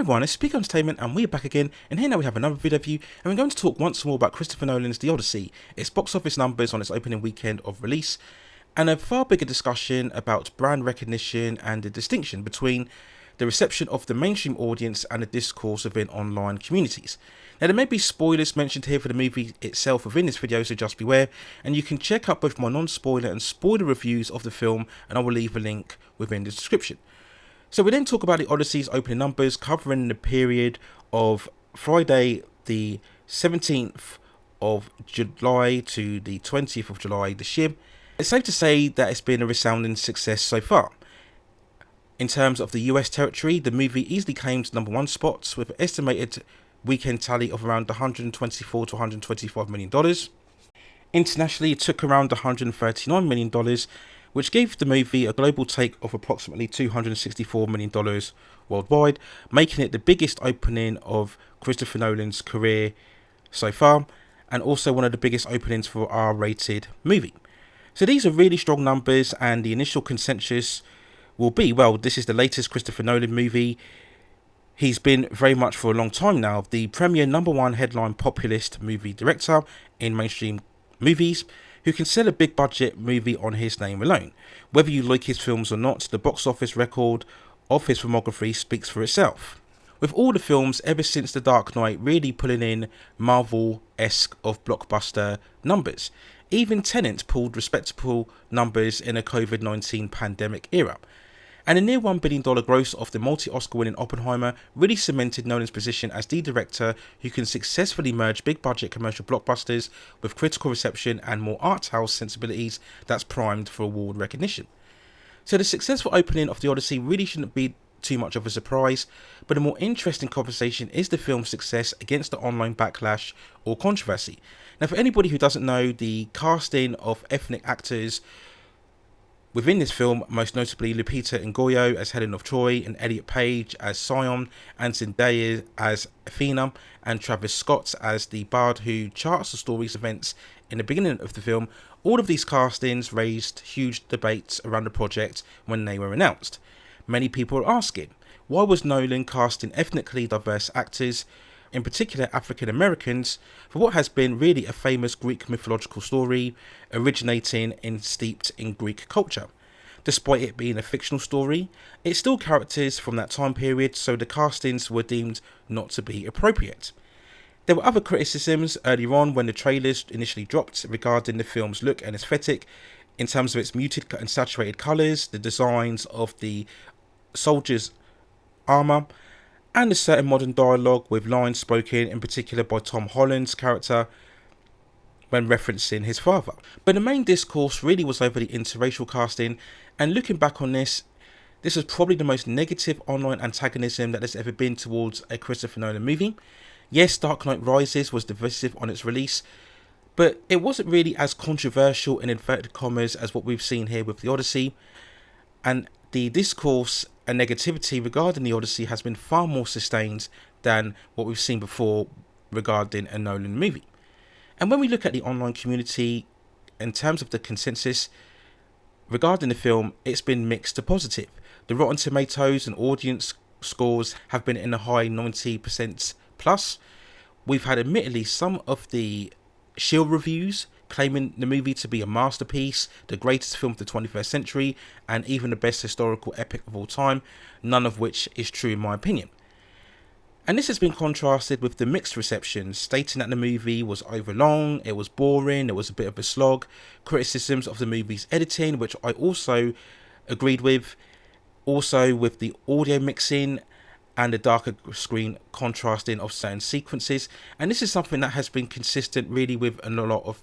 everyone, it's Speak Entertainment and we're back again, and here now we have another video review, and we're going to talk once more about Christopher Nolan's The Odyssey, its box office numbers on its opening weekend of release, and a far bigger discussion about brand recognition and the distinction between the reception of the mainstream audience and the discourse within online communities. Now there may be spoilers mentioned here for the movie itself within this video, so just beware, and you can check out both my non-spoiler and spoiler reviews of the film, and I will leave a link within the description. So we then talk about the Odyssey's opening numbers, covering the period of Friday the 17th of July to the 20th of July this year. It's safe to say that it's been a resounding success so far. In terms of the US territory, the movie easily claimed #1 spots with an estimated weekend tally of around $124 to $125 million. Internationally, it took around $139 million, which gave the movie a global take of approximately $264 million worldwide, making it the biggest opening of Christopher Nolan's career so far, and also one of the biggest openings for an R-rated movie. So these are really strong numbers, and the initial consensus will be, well, this is the latest Christopher Nolan movie. He's been very much for a long time now the premier #1 headline populist movie director in mainstream movies, who can sell a big budget movie on his name alone. Whether you like his films or not, the box office record of his filmography speaks for itself, with all the films ever since The Dark Knight really pulling in Marvel-esque of blockbuster numbers. Even Tenet pulled respectable numbers in a COVID-19 pandemic era. And a near $1 billion gross of the multi-Oscar winning Oppenheimer really cemented Nolan's position as the director who can successfully merge big budget commercial blockbusters with critical reception and more art house sensibilities that's primed for award recognition. So the successful opening of The Odyssey really shouldn't be too much of a surprise, but a more interesting conversation is the film's success against the online backlash or controversy. Now, for anybody who doesn't know, the casting of ethnic actors within this film, most notably Lupita Nyong'o as Helen of Troy, and Elliot Page as Sion, and Zendaya as Athena, and Travis Scott as the bard who charts the story's events in the beginning of the film, all of these castings raised huge debates around the project when they were announced. Many people are asking, why was Nolan casting ethnically diverse actors, in particular African Americans, for what has been really a famous Greek mythological story originating and steeped in Greek culture? Despite it being a fictional story, it's still characters from that time period, so the castings were deemed not to be appropriate. There were other criticisms earlier on when the trailers initially dropped regarding the film's look and aesthetic, in terms of its muted and saturated colours, the designs of the soldiers' armour, and a certain modern dialogue with lines spoken in particular by Tom Holland's character when referencing his father. But the main discourse really was over the interracial casting, and looking back on this is probably the most negative online antagonism that there's ever been towards a Christopher Nolan movie. Yes, Dark Knight Rises was divisive on its release, but it wasn't really as controversial in inverted commas as what we've seen here with The Odyssey, and the discourse and negativity regarding The Odyssey has been far more sustained than what we've seen before regarding a Nolan movie. And when we look at the online community in terms of the consensus regarding the film, it's been mixed to positive. The Rotten Tomatoes and audience scores have been in the high 90% plus. We've had admittedly some of the shield reviews claiming the movie to be a masterpiece, the greatest film of the 21st century, and even the best historical epic of all time, none of which is true in my opinion. And this has been contrasted with the mixed reception, stating that the movie was overlong, it was boring, it was a bit of a slog, criticisms of the movie's editing, which I also agreed with, also with the audio mixing and the darker screen contrasting of certain sequences, and this is something that has been consistent really with a lot of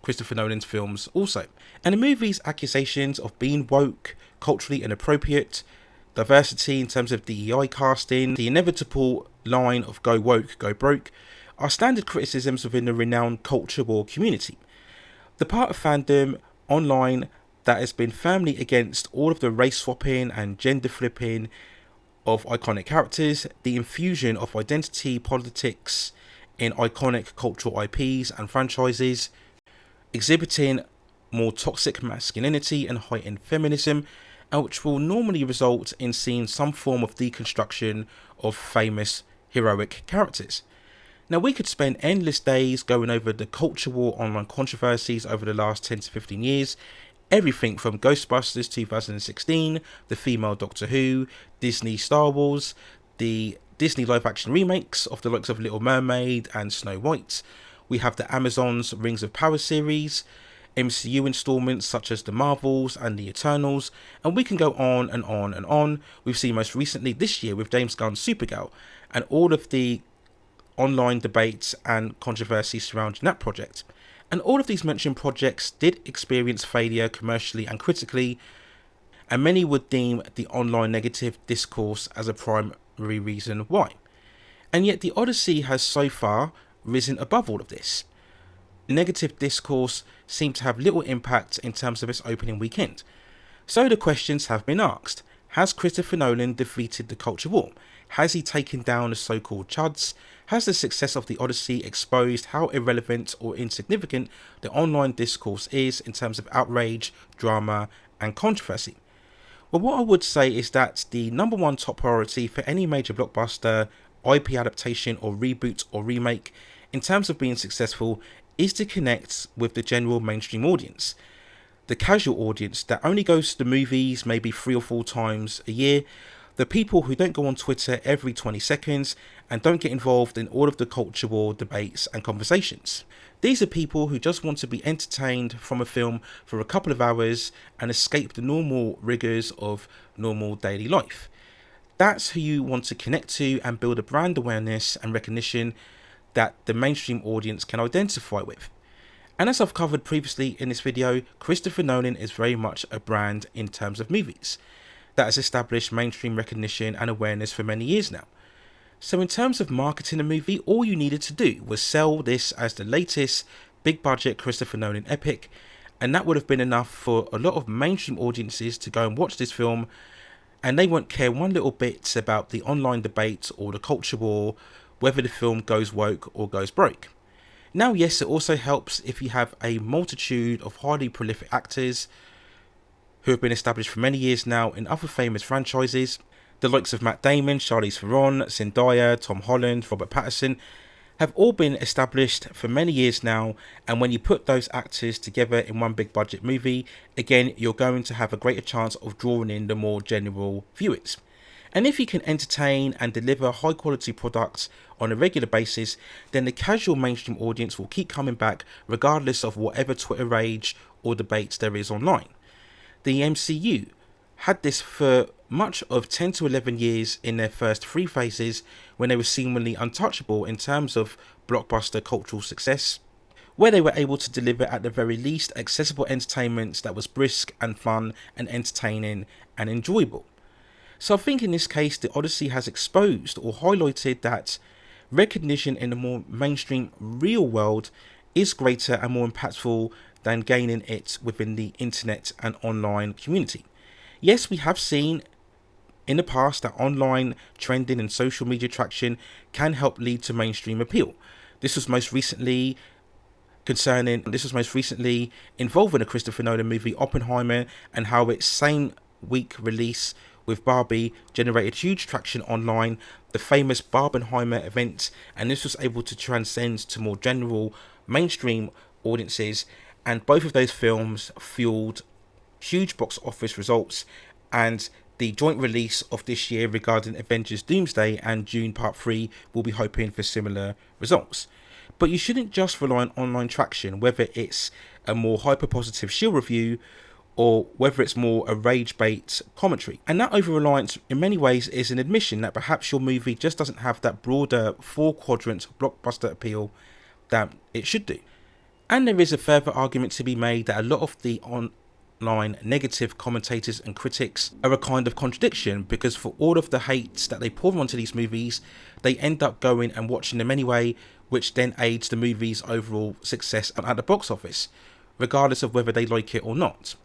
Christopher Nolan's films also. And the movie's accusations of being woke, culturally inappropriate, diversity in terms of DEI casting, the inevitable line of go woke, go broke, are standard criticisms within the renowned culture war community. The part of fandom online that has been firmly against all of the race swapping and gender flipping of iconic characters, the infusion of identity politics in iconic cultural IPs and franchises, exhibiting more toxic masculinity and heightened feminism, which will normally result in seeing some form of deconstruction of famous heroic characters. Now, we could spend endless days going over the culture war online controversies over the last 10 to 15 years. Everything from Ghostbusters 2016, the female Doctor Who, Disney Star Wars, the Disney live action remakes of the likes of Little Mermaid and Snow White. We have the Amazon's Rings of Power series, MCU installments such as the Marvels and the Eternals, and we can go on and on and on. We've seen most recently this year with James Gunn's Supergirl and all of the online debates and controversies surrounding that project. And all of these mentioned projects did experience failure commercially and critically, and many would deem the online negative discourse as a primary reason why. And yet the Odyssey has so far risen above all of this. Negative discourse seemed to have little impact in terms of its opening weekend. So the questions have been asked. Has Christopher Nolan defeated the culture war? Has he taken down the so-called chuds? Has the success of the Odyssey exposed how irrelevant or insignificant the online discourse is in terms of outrage, drama, and controversy? Well, what I would say is that the number one top priority for any major blockbuster, IP adaptation or reboot or remake in terms of being successful is to connect with the general mainstream audience. The casual audience that only goes to the movies maybe 3 or 4 times a year, the people who don't go on Twitter every 20 seconds and don't get involved in all of the culture war debates and conversations. These are people who just want to be entertained from a film for a couple of hours and escape the normal rigours of normal daily life. That's who you want to connect to and build a brand awareness and recognition that the mainstream audience can identify with. And as I've covered previously in this video, Christopher Nolan is very much a brand in terms of movies that has established mainstream recognition and awareness for many years now. So in terms of marketing a movie, all you needed to do was sell this as the latest big budget Christopher Nolan epic, and that would have been enough for a lot of mainstream audiences to go and watch this film, and they won't care one little bit about the online debate or the culture war, whether the film goes woke or goes broke. Now, yes, it also helps if you have a multitude of highly prolific actors who have been established for many years now in other famous franchises. The likes of Matt Damon, Charlize Theron, Zendaya, Tom Holland, Robert Pattison have all been established for many years now, and when you put those actors together in one big budget movie, again, you're going to have a greater chance of drawing in the more general viewers. And if you can entertain and deliver high quality products on a regular basis, then the casual mainstream audience will keep coming back regardless of whatever Twitter rage or debates there is online. The MCU had this for much of 10 to 11 years in their first 3 phases when they were seemingly untouchable in terms of blockbuster cultural success, where they were able to deliver at the very least accessible entertainment that was brisk and fun and entertaining and enjoyable. So I think in this case the Odyssey has exposed or highlighted that recognition in the more mainstream real world is greater and more impactful than gaining it within the internet and online community. Yes, we have seen in the past that online trending and social media traction can help lead to mainstream appeal. This was most recently involving a Christopher Nolan movie Oppenheimer, and how its same week release with Barbie generated huge traction online, the famous Barbenheimer event, and this was able to transcend to more general mainstream audiences, and both of those films fueled huge box office results, and the joint release of this year regarding Avengers Doomsday and Dune Part 3 will be hoping for similar results. But you shouldn't just rely on online traction, whether it's a more hyper-positive shield review or whether it's more a rage bait commentary. And that over-reliance in many ways is an admission that perhaps your movie just doesn't have that broader 4-quadrant blockbuster appeal that it should do. And there is a further argument to be made that a lot of the online negative commentators and critics are a kind of contradiction, because for all of the hate that they pour onto these movies, they end up going and watching them anyway, which then aids the movie's overall success at the box office, regardless of whether they like it or not.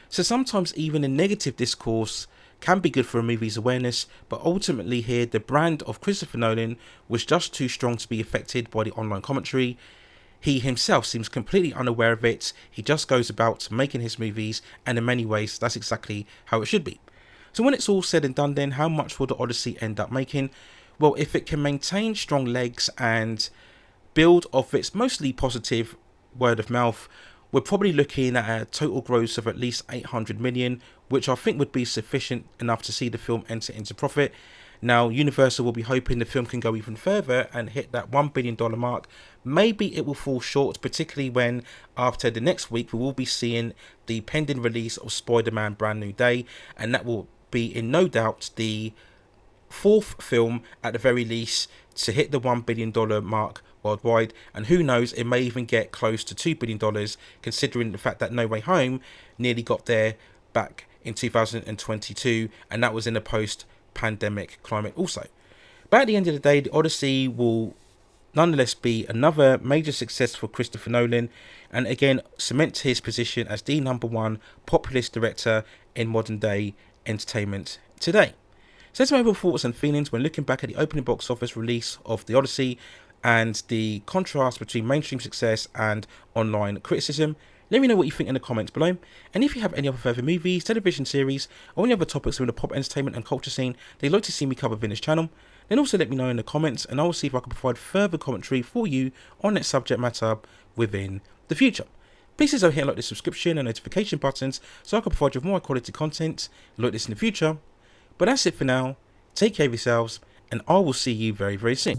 So sometimes even a negative discourse can be good for a movie's awareness, but ultimately here the brand of Christopher Nolan was just too strong to be affected by the online commentary. He himself seems completely unaware of it. He just goes about making his movies, and in many ways that's exactly how it should be. So when it's all said and done then, how much will the Odyssey end up making? Well, if it can maintain strong legs and build off its mostly positive word of mouth, we're probably looking at a total gross of at least 800 million, which I think would be sufficient enough to see the film enter into profit. Now, Universal will be hoping the film can go even further and hit that $1 billion mark. Maybe it will fall short, particularly when after the next week we will be seeing the pending release of Spider-Man Brand New Day, and that will be in no doubt the fourth film at the very least to hit the $1 billion mark worldwide, and who knows, it may even get close to $2 billion, considering the fact that No Way Home nearly got there back in 2022, and that was in a post-pandemic climate also. But at the end of the day, the Odyssey will nonetheless be another major success for Christopher Nolan, and again cement his position as the #1 populist director in modern day entertainment today. So that's my overall thoughts and feelings when looking back at the opening box office release of the Odyssey and the contrast between mainstream success and online criticism. Let me know what you think in the comments below, and if you have any other further movies, television series, or any other topics within the pop entertainment and culture scene that you'd like to see me cover within this channel, then also let me know in the comments, and I will see if I can provide further commentary for you on that subject matter within the future. Please also hit like the subscription and notification buttons so I can provide you with more quality content like this in the future. But that's it for now. Take care of yourselves, and I will see you very, very soon.